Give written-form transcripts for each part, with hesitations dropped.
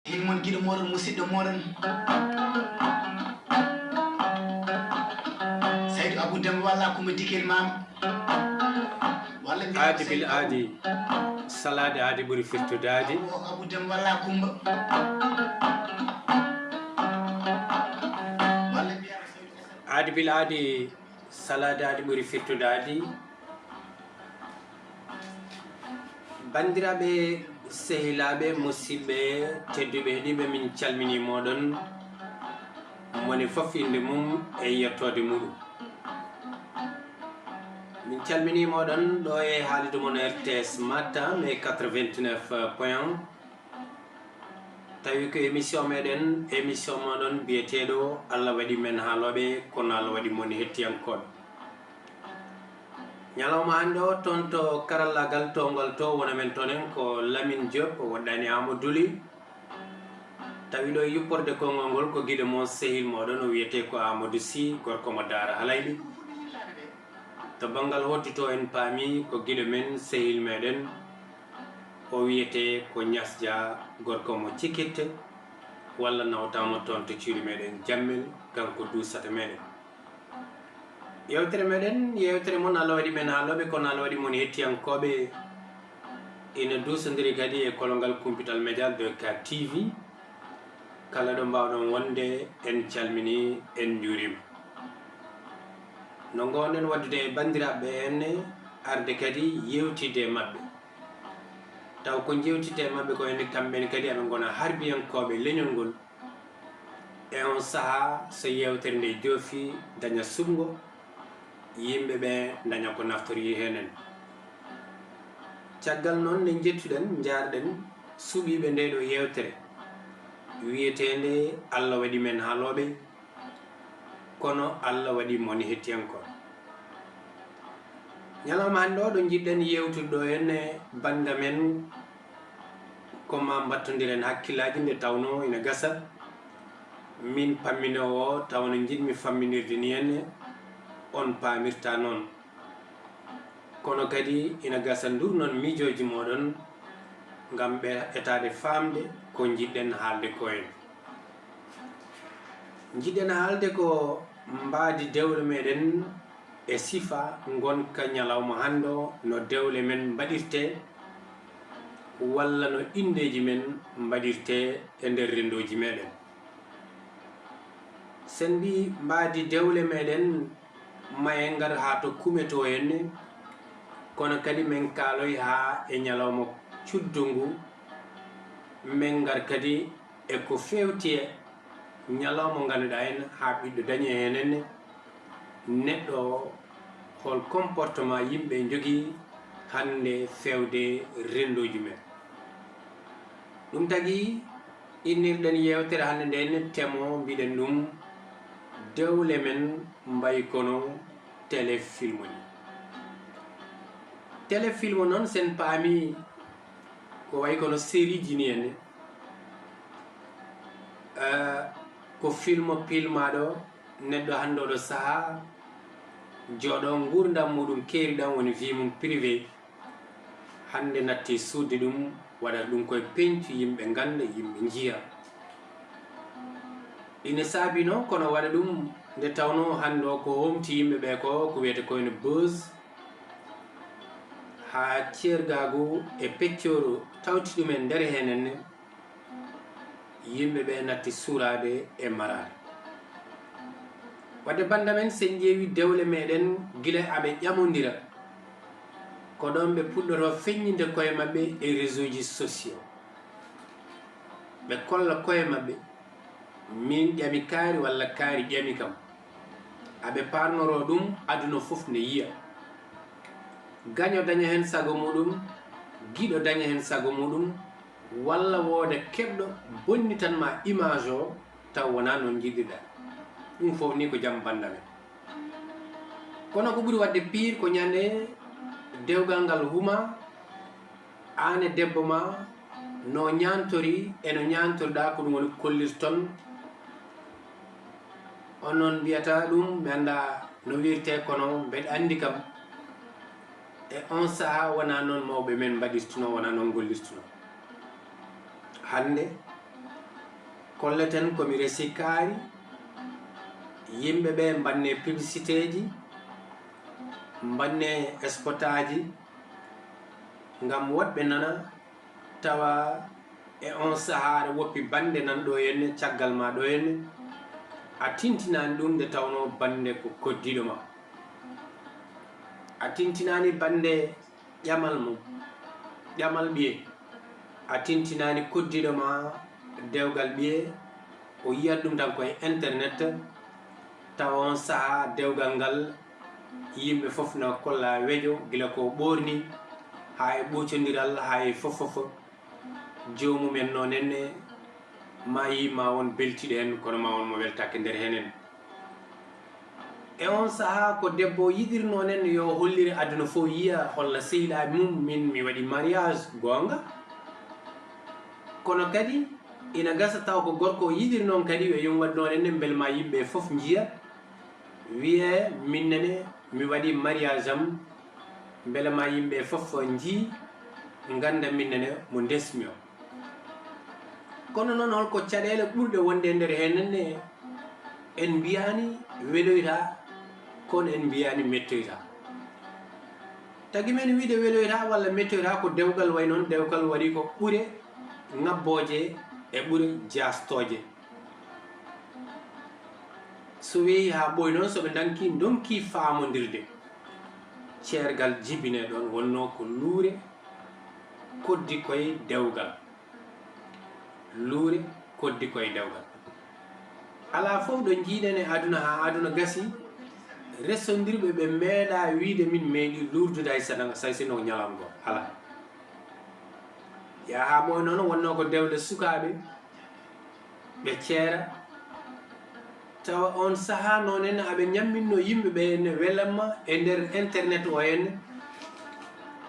Hilmon giɗo moɗon musidɗo moɗon Saydou Abou Demba walla Coumba Dikel mama walla aadi bil aadi salade aadi ɓuri firtudade Abou Demba walla Coumba walla aadi bil aadi salade aadi ɓuri firtudade bandiraɓe sehilaɓe musidɓe tedduɓe heeɗiɓe min calmini moɗon moni fof inde mum e yettode muɗum min calmini moɗon ɗo e haalirde mon RTS Matam e 89.1 tawi ko émission meɗen émission moɗon biyeteɗo Allah waɗi men haaloɓe kono Allah waɗi moni hettiyankoɓe ñalawma hannde o toon to karallagal towgal to wona men toon en ko Lamine Diop woɗɗani Amadou Ly tawi ɗo yupporde konngol ngol ko guiɗo mon sehil moɗon o wiyete ko Amadou Sy gorko mo Daara Halayɗi to banggal hoddito en paami ko guiɗo men sehil meɗen o wiyete ko Niass Dia gorko mo Cikitte walla nawtamo toon to cuuɗi meɗen Jammel kanko dusata meɗen yewtere meɗen yewtere mon Allah waɗi men haaloɓe kono Allah waɗi mon hettiyankoɓe ina dusodiri kadi e kolongal kumpital médial de K TV kala ɗo mbawɗon wonde en calmini en juurima no gonɗen waddude e bandiraɓe en arde kadi yewtide mabɓe taw ko jewtide mabɓe ko ene kamɓene kadi aɓe gona harbiyankoɓe leñol ngol e on saaha so yewtere nde joofi daña sumgo yimɓe ɓe daña ko naftori henen caggal noon nde jettuɗen jarɗen suuɓiɓe nde ɗo yewtere wiyetende Allah waɗi men haaloɓe kono Allah waɗi moni hettiyankoɓe ñalawma hannde o ɗo jiɗɗen yewtude ɗo henne banda men koma battodiren hakkillaji nde tawno ina gasa min pamminowo tawno jiɗmi famminirde ni henne on paamirta noon kono kadi ina gasa ndur noon miijoji moɗon ngam ɓe etade famde ko jiɗɗen haalde ko en jiɗɗen haalde ko mbaadi dewle meɗen e sifa gonka ñalawma hande o no dewle men mbaɗirte walla no indeji men mbaɗirte e nder rendoji meɗen sen mbi mbaadi dewle meɗen maye ngar ha to kumeto henne kono kadi min kaaloy ha e ñalawma cuddungu min ngar kadi e ko fewti e ñalawma ganduɗa en ha ɓiɗɗo dañi henenne neɗɗo hol comportement yimɓe jogui hande fewde rendoji men ɗum tagui innirɗen yewtere hande ndenne temo mbiɗen ɗum dewle men mbayi kono téléfilm ni téléfilm noon sen paami ko wayi kono série ji ni henne ko film pilmaɗo neɗɗo hande oɗo saaha jooɗo gurdam muɗum keeriɗam woni vie mum privé hande natti sudde ɗum waɗata ɗum koye pencu yimɓe ganda yimɓe jiiya ina saabino kono waɗa ɗum nde tawno hande o ko homti yimɓeɓe ko wiyete koyne buzz ha ceergagu e peccoro tawti ɗumen nder henenne yimɓeɓe natti suurade e marade wadde banda men sen ƴeewi dewle meɗen guila aɓe ƴamodira ko ɗon ɓe puɗɗoto feññinde koye mabɓe e réseau ji sociaux ɓe kolla koye mabɓe min ƴami kaari walla kaari ƴami kam aɓe parnoro ɗum aduna foof ne yiya gaño daña hen sago muɗum guiɗo daña hen sago muɗum walla wooda keɓɗo bonnitanma image o taw wona noon jiɗɗiɗa ɗum fof ni ko jaam banda men kono ko ɓuuri wadde pire ko ñande dewgal ngal huma an e debbo ma no ñantori eno ñantoriɗa ko ɗum woni kollirton on noon mbiyata ɗum mi anda no wirte kono mbeɗa andi kam e on saaha wona noon mawɓe men mbaɗirtuno wona noon gollirtuno hande kolleten komi resi kaari yimɓe ɓe mbanne publicité ji mbanne spotaji ngam woɗɓe nana tawa e on saaha aɗa woppi bande nan ɗo henne caggal ma ɗo henne a tintinani ɗum nde tawno bande ko koddiɗo ma a tintinani bande ƴamal mum ƴamal ɓiye a tintinani koddiɗo ma dewgal ɓiye o yiyat ɗum tan koye internet tawa on saaha dewgal ngal yimɓe fof na kolla weejo gila ko ɓorni ha e ɓucodiral ha e fof jomumen noon henne ma yima won beltiɗo hen kono ma won mo weltake nder henen e on saaha ko debbo yiɗirno nen yo holliri aduna fof yiya holla sehilaɓe mum min mi waɗi mariage gonga kono kadi ina gasa taw ko gorko yiɗiri noon kadi yo yom waɗ noon enne beele ma yimɓe fof jiya wiye minnene mi waɗi mariage am beele ma yimɓe fof jii ganda minnene mo desmi o kono noon holko caɗele ɓurɗe wonde nder henenne en mbiyani weloyta kono en mbiyani mettoyta tagui men wiide weloyta walla mettoyta ko dewgal way noon dewgal waɗi ko ɓuure ngabboje e ɓuure jastoje so weeyi ha ɓoy noon soɓe donki famodirde ceergal jibine ɗon wonno ko luure koddi koye dewgal luure koddi koye dewgal ala fof ɗo jiiɗen e aduna ha aduna gasi ressodirɓe ɓe meeɗa wiide min meeɗi lurdude hay say sino ñalam go ala ya ha ɓoy noon wonno ko dewle sukaɓe ɓe ceera tawa on saaha noon henne aɓe ñamminno yimɓeɓe henne welamma e nder internet o henne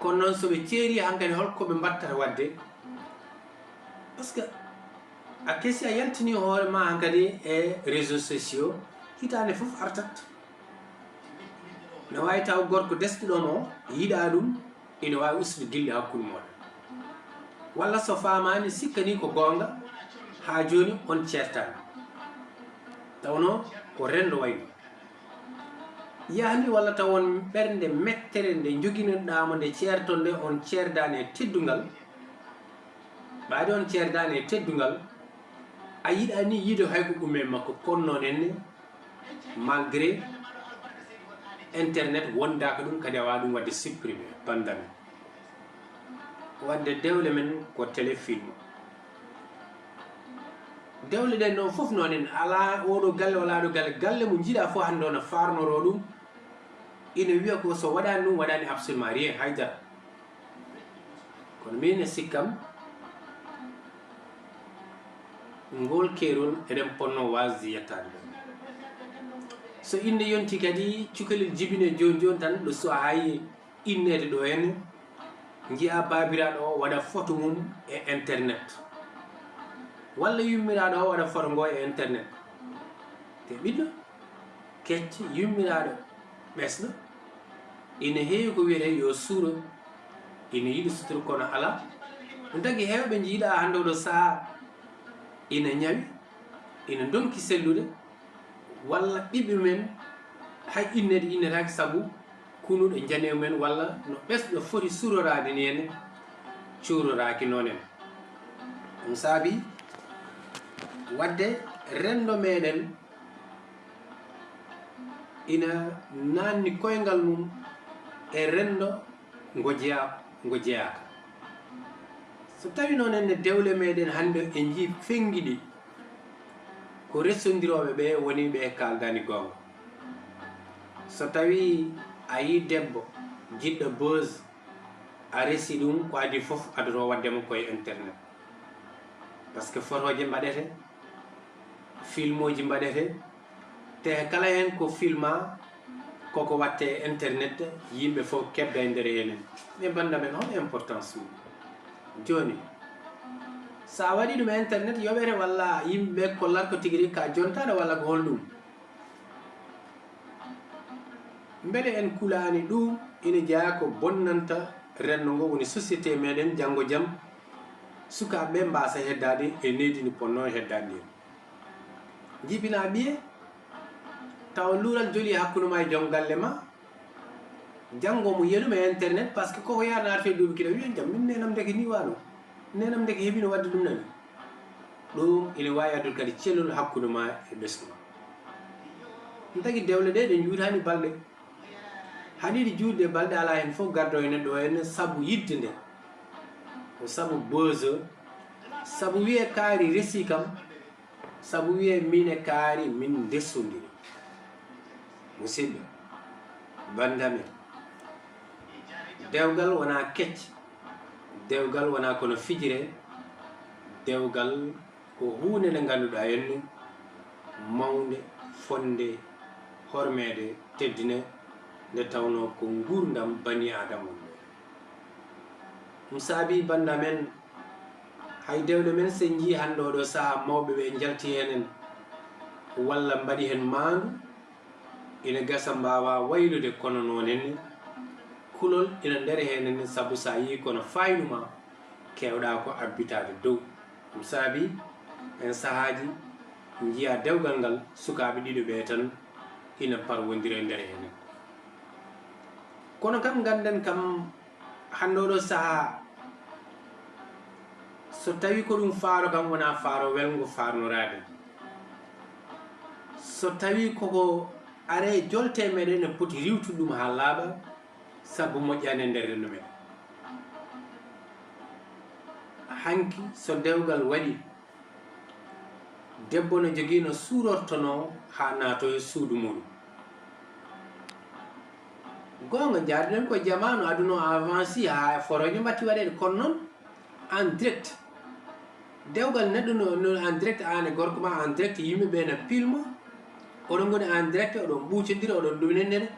kono noon soɓe ceeri hankkadi holkoɓe mbattata wadde par ce que a kesi a yaltini hoorema hankkadi e réseaux sociaux hitande foof artat ne wawi taw gorko desɗuɗomo yiiɗa ɗum ina wawi ustude gilli hakkude moɗon walla so famani sikkani ko gonga ha joni on ceertani tawno ko rendo wayno yahni walla taw on ɓernde mettere nde joguinoɗamo nde ceerton nde on ceerdani e teddungal ɓaade on ceerdani e teddungal a yiɗa ni yiide hay ko ɗume makko kono noon henne malgré internet wondaka ɗum kadi a wawa ɗum wadde supprimé bandame wadde dewle men ko téléfilm dewle ɗen noon fof noon en ala oɗo galle wala ɗo galle galle mo jiiɗa fof hande ono farnoro ɗum ina wiya ko so waɗani ɗum waɗani absolument rien haydara kono min e sikkam ngol keerol eɗen ponno wasde yettade ɗum so inde yonti kadi cukalel jibine joni joni tan ɗo so hayi innede ɗo henne jiiya babiraɗo o waɗa photo mum e internet walla yummiraɗo o waɗa photo ngo e internet te ɓiɗɗo kecce yummiraɗo ɓesɗo ina heewi ko wiyete yo suuro ina yiɗi sutoro kono ala ɗum tagui hewɓe jiiɗa hande oɗo saaha ina ñawi ina donki sellude walla ɓiɓɓe men hay innede innetake saabu kunuɗo janew men walla no ɓesɗo foti surorade ni henne curoraki noon en ɗum saabi wadde rendo meɗen ina nanni koyngal mum e rendo ngo jeyaka so tawi noon enne dewle meɗen hande e jii fengiɗi ko ressodiroɓe ɓe woni ɓe kaldani gonga so tawi a yi debbo jiɗɗo buse a resi ɗum ko adi foof adoto waddemo koye internet par ce que photoje mbaɗete film uji mbaɗete te kala hen ko filma koko watte internet yimɓe fof kebda e nder henen mais banda men hon importance mum joni sa waɗi ɗum internet yoɓete walla yimɓeɓe kollat ko tigui rigui ka jontade walla ko holɗum beele en kulani ɗum ina jeeya ko bonnanta rendo ngo woni société meɗen janggo jaam sukaɓeɓe mbasa heddade e needini ponno heddade jibina ɓiye taw luural joli hakkude ma e joom galle ma janngo mo yeluma e internet par ce que koko yaha naate duuɓi kiɗa wiya jam min nenam deke ni wano nenam deke heɓino wadde ɗum nani ɗum ene wawi addude kadi cellol hakkude ma e ɓesgu ma ɗum tagi dewle ɗe ɗe juutani balɗe haɗiɗi juutde balɗe ala hen fof gardo e neɗɗo henne saabu yidde nde ko saabu beuse saabu wiye kaari resi kam saabu wiye min e kaari min dessodiri musidɗo bandamen dewgal wona kecce dewgal wona kono fijire dewgal ko hunde nde ganduɗa henni mawde fonde hormede teddine nde tawno ko gurdam bani adama ɗum saabi banda men hay dewle men sen jii hande oɗo saaha mawɓe ɓe jalti henen walla mbaɗi hen maandu ina gasa mbawa waylude kono noon henne kulol ina nder henenne saabu sa yi kono faynuma kewɗa ko abbitade dow ɗum saabi en sahaji jiiya dewgal ngal sukaɓe ɗiɗo ɓe tan ina parwodira e nder henen kono kam ganden kam hande oɗo saaha so tawi ko ɗum faaro kam wona faaro welgo farnorade so tawi koko are jolte meɗen ne poti riwtude ɗum ha laaɓa sabu moƴƴani e nder rendu men hanki so dewgal waɗi debbo no jogui no suurortono ha naato e suudu muɗum gonga jarɗen ko jamanu aduna avanci ha foroje mbatti waɗede kono noon en direct dewgal neɗɗo no en direct an e gorko ma en direct yimɓeɓe no pilma oɗon goni en direct oɗon ɓuucodira oɗon ɗuminennene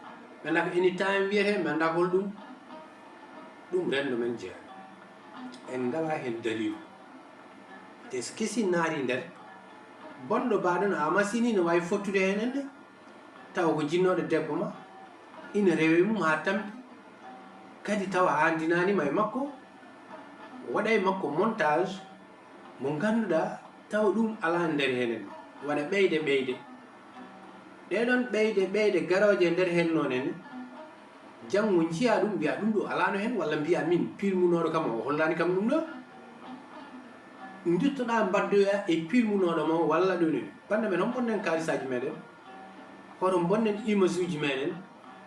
ɓe anda ko anytime wiyete ɓe anda hol ɗum rendo men jeeya en ngala hen dalilu te so kesi naati nder bonɗo baɗo no amasini no wawi fottude hen ende tawa ko jinnoɗo debbo ma ina rewe mum ha tampi kadi tawa handinanima e makko waɗa e makko montage mo ganduɗa tawa ɗum ala nder henen waɗa ɓeyde ɗeɗon ɓeyde garoje nder hen noon en janggo jiiya ɗum mbiya ɗum ɗo alano hen walla mbiya min pilmunoɗo kam o hollani kam ɗum ɗo duttoɗa mbaddoya e pilmunoɗo ma walla ɗum en bande men hon bonnen kalisaji meɗen hoto bonnen image uji meɗen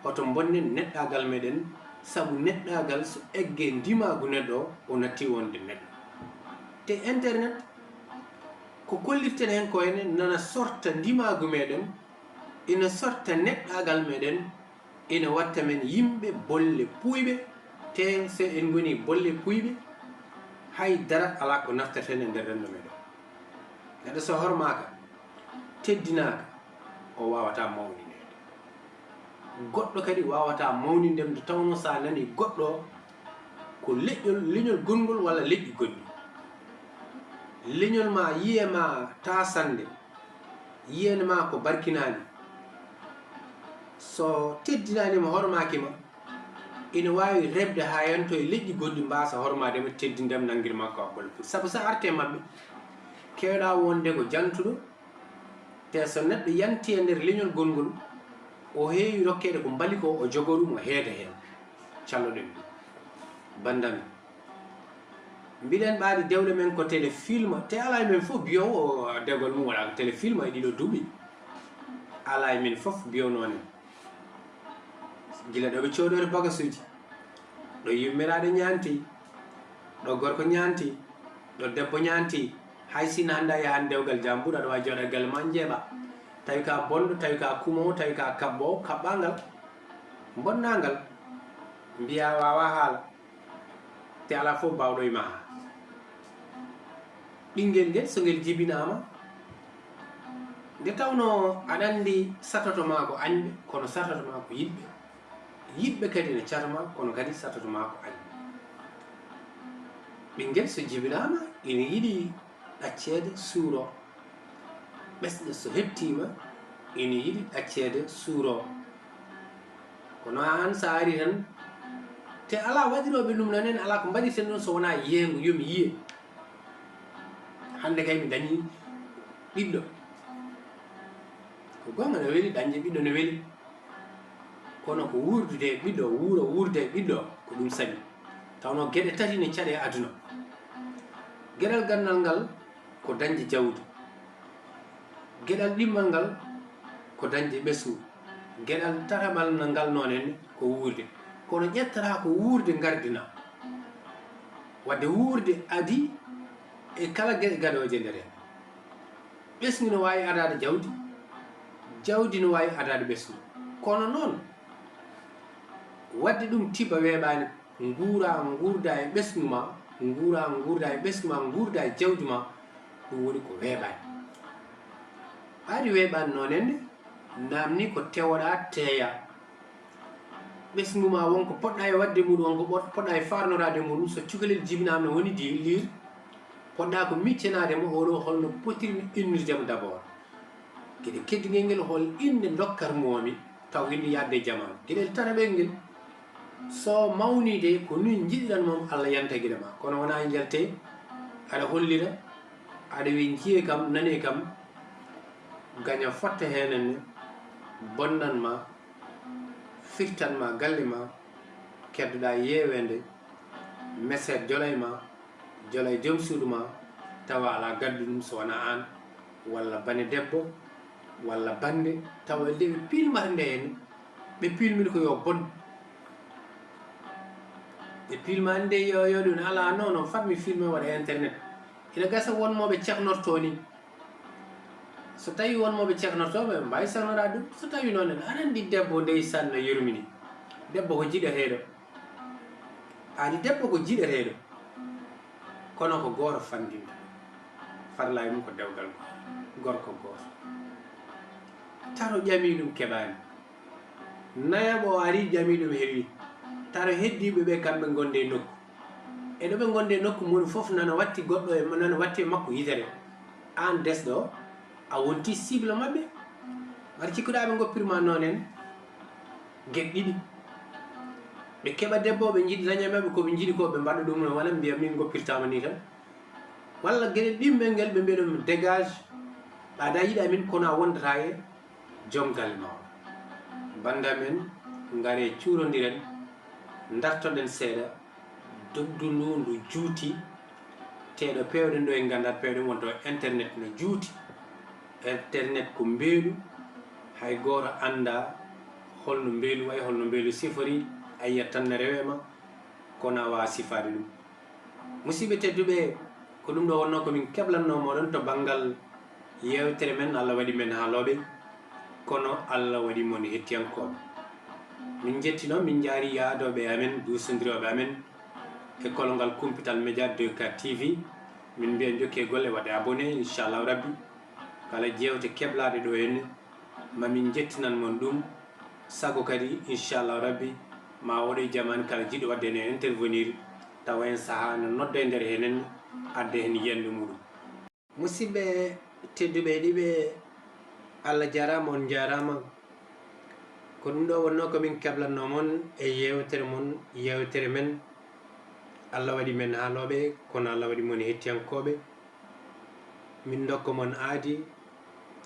hoto bonnen neɗɗagal meɗen saabu neɗɗagal so egge ndimagu neɗɗo o natti wonde neɗɗo te internet ko kollirten hen ko ene nana sorta ndimagu meɗen ina sorta neɗɗagal meɗen ina watta men yimɓe bolle puyɓe te so en goni bolle puyɓe haydara ala ko naftaten e nder rendo meɗen neɗɗo so hormaka teddinaka o wawata mawninede goɗɗo kadi wawata mawnindem nde tawno sa nani goɗɗo ko leñol gongol walla leƴƴi goɗɗi leñol ma yiyema tasande yiyenema ko barkinani so teddinanima hormakima ina wawi rebde ha yanto e leƴƴi goɗɗi mbasa hormadema teddindem nanguirma ko bolle pour saabu sa arte mabɓe kewɗa wonde ko jantuɗo te so neɗɗo yanti e nder leñol gongol o heewi rokkede ko mbali ko o jogo ɗum o heeda hen calloɗen ɗum bandami mbiɗen ɓaadi dewle men ko téléfilm te ala men fof biyowo o dewgal mum waɗa ko téléfilm e ɗiɗo duuɓi ala men fof biyononen gila ɗo ɓe coodore bagasuji ɗo yummiraɗo ñanti ɗo gorko ñanti ɗo debbo ñanti hay sin hannde a yahan dewgal jambuɗo aɗa wawi jooɗa galle ma jeeɓa tawi ka bonɗo tawi ka kumowo tawi ka kabɓowo kaɓɓangal bonnangal mbiya wawa haala te ala fof bawɗo e maha ɓinguel nguel so ngel jibinama nde tawno aɗa andi satotoma ko añɓe kono satotoma ko yiɗɓe yiɓɓe kadi ne catama kono kadi satotoma ko añɓe ɓinguel so jibinama ina yiiɗi ɗaccede suuro ɓesɗe so hettima ina yiiɗi ɗaccede suuro kono an sa ari tan te ala waɗiroɓe ɗum nonen ala ko mbaɗiten ɗon so wona yeengo yomi yiye hande kay mi dañi ɓiɗɗo ko gonga no weli dañde ɓiɗɗo no weli kono ko wurdude ɓiɗɗo wurde ɓiɗɗo ko ɗum saɗi tawno geɗe tati ne caɗe aduna geɗal gandal ngal ko dañde jawdi geɗal ɗimmal ngal ko dañde ɓesgu geɗal tataɓal ngal nonen ko wurde kono ƴettata ko wurde gardina wadde wurde adi e kala geɗe gaɗoje nder hen ɓesgu no wawi adade jawdi jawdi no wawi adade ɓesgu kono noon wadde ɗum tiba weeɓani gurda e ɓesgu ma gurda e ɓesgu ma gurda e jawdi ma ɗum woni ko weeɓani ɓaadi weeɓani nonenne namni ko tewoɗa teeya ɓesgu ma wonko poɗɗa e wadde muɗum wonko poɗɗa e farnorade muɗum so cukalel jibinama no woni lir poɗɗa ko miccanademo oɗo holno potirmi innudemo d' abord gueɗe keddigel ngel hol inde dokkar momi taw indi yadde jamanu gueɗel tataɓel ngel so mawnide ko ni jiɗɗan mom Allah yanta gueɗe ma kono wona jelte aɗa hollira aɗa wi jiye kam nane kam gaña fotta henenne bonnanma firtanma galle ma keddoɗa yewede meset jolay ma jolay joom suudu ma tawa ala gaddu ɗum so wona an walla bane debbo walla bande tawa nde ɓe pilmata nde hen ɓe pilmini ko yo bon ɓe pilmani nde yo ɗum ala non fatmi filme waɗa internet ina gasa wonmoɓe cehnorto ni so tawi wonmoɓe cehnortoɓe mbawi sahnora ɗum so tawi noon en aɗa andi debbo ndeysan no yurmini debbo ko jiɗeteɗo ani debbo ko jiɗeteɗo kono ko goto fandinta farlay mum ko dewgal gorko goto taro ƴami ɗum keɓani nayaɓo o ari ƴami ɗum heewi taro heddiɓe ɓe kamɓe gonde nokku e ɗo ɓe gonde nokku moni foof nana watti goɗɗo e nana watti e makko yitere an desɗo a wonti cible mabɓe war cikkuɗaɓe goppirma noon en gueɗe ɗiɗi ɓe keɓa debbo ɓe jiiɗi dañamaɓe koɓe jiiɗi ko ɓe mbaɗa ɗum no wona mbiya min goppirtama ni tan walla gueɗe ɗimmel ngel ɓe mbiya ɗum dégage ɓaada yiɗa min kono a wondata e joom galle ma banda men gaare cuurodiren dartoɗen seeɗa dogdu ndu juuti teɗo pewɗen ɗo e gandal pewɗen wonto internet no juuti internet ko mbeelu hay goto anda holno mbeelu way holno mbeelu sifori a yiyat tan ne rewema kono a wawa sifade ɗum musidɓe tedduɓe ko ɗum ɗo wonno komin keɓlannomoɗon to banggal yewtere men Allah waɗi men haaloɓe kono Allah waɗi mon hettiyankoɓe min jettino min jaari yaadoɓe amen dusodiroɓe amen e kolongal Kumpital Média 2K TV min mbiya jokke golle waɗe abonné inchallahu rabbi kala jewte keɓlaɗe ɗo henne mamin jettinan mon ɗum sago kadi inchallahu rabbi ma woɗo jamani kala jiɗo wadde ene intervenir tawa en saaha no nodda e nder henen adde hen yiyande muɗum musidɓe tedduɓe ɗiɓe Allah jarama on jarama ko ɗum ɗo wonno komin keɓlanno mon e yewtere men Allah waɗi men haaloɓe kono Allah waɗi mon hettiyankoɓe min dokka mon aadi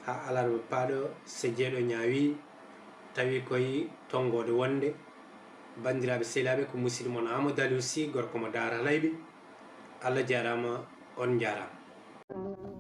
ha alarba paaɗo so jeeɗo ñaawi tawi koye tongode wonde bandiraɓe sehilaɓe ko musidɗo mon Amadou Aliou Sy gorko mo Daara Layɓe Allah jarama on jarama